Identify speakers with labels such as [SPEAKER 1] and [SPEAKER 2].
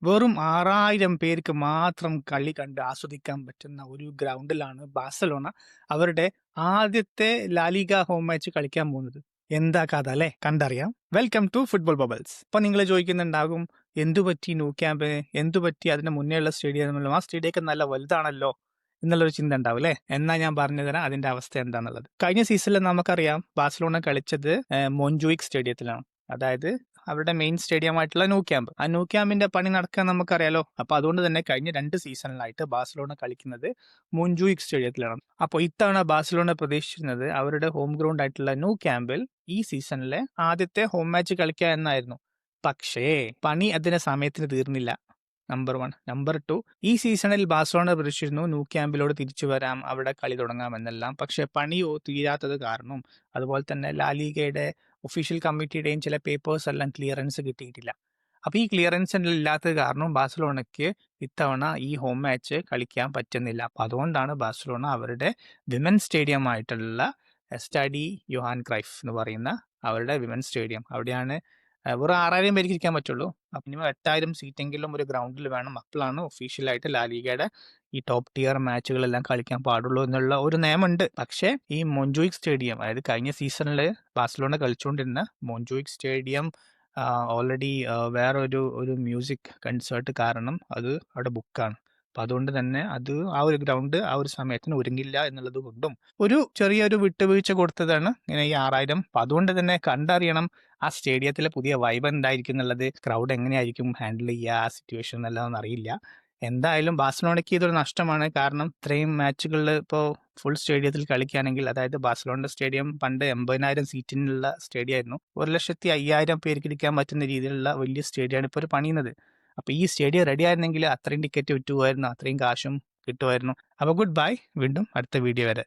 [SPEAKER 1] വെറും 6000 പേർക്ക് മാത്രം കളി കണ്ട് ആസ്വദിക്കാൻ പറ്റുന്ന ഒരു ഗ്രൗണ്ടിലാണ് ബാഴ്സലോണ അവരുടെ ആദ്യത്തെ ലാലിഗ ഹോം മാച്ച് കളിക്കാൻ പോകുന്നത്. എന്താ കഥ അല്ലേ? കണ്ടറിയാം. Welcome to football bubbles. ഇപ്പൊ നിങ്ങൾ ചോദിക്കുന്നുണ്ടാകും, എന്തുപറ്റി ന്യൂ ക്യാമ്പിന്, എന്തുപറ്റി അതിന് മുന്നേ ഉള്ള സ്റ്റേഡിയം, ആ സ്റ്റേഡിയൊക്കെ നല്ല വലുതാണല്ലോ എന്നുള്ളൊരു ചിന്ത ഉണ്ടാവും അല്ലേ? എന്നാ ഞാൻ പറഞ്ഞു തരാം അതിന്റെ അവസ്ഥ എന്താണെന്നുള്ളത്. കഴിഞ്ഞ സീസണിൽ നമുക്കറിയാം ബാഴ്സലോണ കളിച്ചത് മോൺജുയിക് സ്റ്റേഡിയത്തിലാണ്. അതായത് അവരുടെ മെയിൻ സ്റ്റേഡിയം ആയിട്ടുള്ള ന്യൂ ക്യാമ്പ്. ആ ന്യൂ ക്യാമ്പിന്റെ പണി നടക്കാൻ നമുക്കറിയാലോ. അപ്പൊ അതുകൊണ്ട് തന്നെ കഴിഞ്ഞ 2 സീസണിലായിട്ട് ബാഴ്സലോണ കളിക്കുന്നത് മോൺജുയിക് സ്റ്റേഡിയത്തിലാണ്. അപ്പോൾ ഇത്തവണ ബാഴ്സലോണ പ്രതീക്ഷിച്ചിരുന്നത് അവരുടെ ഹോം ഗ്രൗണ്ട് ആയിട്ടുള്ള ന്യൂ ക്യാമ്പിൽ ഈ സീസണിലെ ആദ്യത്തെ ഹോം മാച്ച് കളിക്കുക എന്നായിരുന്നു. പക്ഷേ പണി അതിന്റെ സമയത്തിന് തീർന്നില്ല. നമ്പർ 1. നമ്പർ 2, ഈ സീസണിൽ ബാഴ്സലോണ പ്രതീക്ഷിച്ചിരുന്നു ന്യൂ ക്യാമ്പിലോട് തിരിച്ചു വരാം, അവിടെ കളി തുടങ്ങാമെന്നെല്ലാം. പക്ഷെ പണി തീരാത്തത് കാരണം, അതുപോലെ തന്നെ ലാലിഗയുടെ ഒഫീഷ്യൽ കമ്മിറ്റിയുടെയും ചില പേപ്പേഴ്സ് എല്ലാം ക്ലിയറൻസ് കിട്ടിയിട്ടില്ല. അപ്പോൾ ഈ ക്ലിയറൻസ് ഇല്ലാത്തത് കാരണം ബാഴ്സലോണയ്ക്ക് ഇത്തവണ ഈ ഹോം മാച്ച് കളിക്കാൻ പറ്റുന്നില്ല. അപ്പം അതുകൊണ്ടാണ് ബാഴ്സലോണ അവരുടെ വിമൻ സ്റ്റേഡിയം ആയിട്ടുള്ള എസ്റ്റാഡി യോഹാൻ ക്രൈഫ് എന്ന് പറയുന്ന അവരുടെ വിമൻ സ്റ്റേഡിയം, അവിടെയാണ് വെറും 6000 പേർക്ക് ഇരിക്കാൻ പറ്റുള്ളൂ. മിനിമം 8000 സീറ്റെങ്കിലും ഒരു ഗ്രൗണ്ടിൽ വേണം. അപ്പോഴാണ് ഒഫീഷ്യലായിട്ട് ലാലിഗയുടെ ഈ ടോപ്പ് ടിയർ മാച്ചുകളെല്ലാം കളിക്കാൻ പാടുള്ളൂ എന്നുള്ള ഒരു നിയമമുണ്ട്. പക്ഷേ ഈ മോൺജുയിക് സ്റ്റേഡിയം, അതായത് കഴിഞ്ഞ സീസണിൽ ബാഴ്സലോണ കളിച്ചുകൊണ്ടിരുന്ന മോൺജുയിക് സ്റ്റേഡിയം ഓൾറെഡി വേറൊരു മ്യൂസിക് കൺസേർട്ട് കാരണം അത് അവിടെ ബുക്കാണ്. അപ്പം അതുകൊണ്ട് തന്നെ ആ ഒരു ഗ്രൗണ്ട് ആ ഒരു സമയത്തിന് ഒരുങ്ങില്ല എന്നുള്ളത് കൊണ്ടും ഒരു ചെറിയൊരു വിട്ടുവീഴ്ച കൊടുത്തതാണ് ഇങ്ങനെ ഈ 6000. അപ്പം അതുകൊണ്ട് തന്നെ കണ്ടറിയണം ആ സ്റ്റേഡിയത്തിലെ പുതിയ വൈബ് എന്തായിരിക്കും എന്നുള്ളത്, ക്രൗഡ് എങ്ങനെയായിരിക്കും ഹാൻഡിൽ ചെയ്യുക ആ സിറ്റുവേഷൻ എന്നെല്ലാം അറിയില്ല. എന്തായാലും ബാഴ്സലോണയ്ക്ക് ഇതൊരു നഷ്ടമാണ്. കാരണം ഇത്രയും മാച്ചുകളിൽ ഇപ്പോൾ ഫുൾ സ്റ്റേഡിയത്തിൽ കളിക്കുകയാണെങ്കിൽ, അതായത് ബാഴ്സലോണ സ്റ്റേഡിയം പണ്ട് 80,000 സീറ്റിനുള്ള സ്റ്റേഡിയം ആയിരുന്നു. 1,50,000 പേർക്ക് ഇരിക്കാൻ പറ്റുന്ന രീതിയിലുള്ള വലിയ സ്റ്റേഡിയമാണ് ഇപ്പോൾ പണിയുന്നത്. അപ്പോൾ ഈ സ്റ്റേഡിയം റെഡി ആയിരുന്നെങ്കിൽ അത്രയും ടിക്കറ്റ് വിറ്റുപോയിരുന്നു, അത്രയും കാശും കിട്ടുമായിരുന്നു. അപ്പോൾ ഗുഡ് ബൈ, വീണ്ടും അടുത്ത വീഡിയോ വരെ.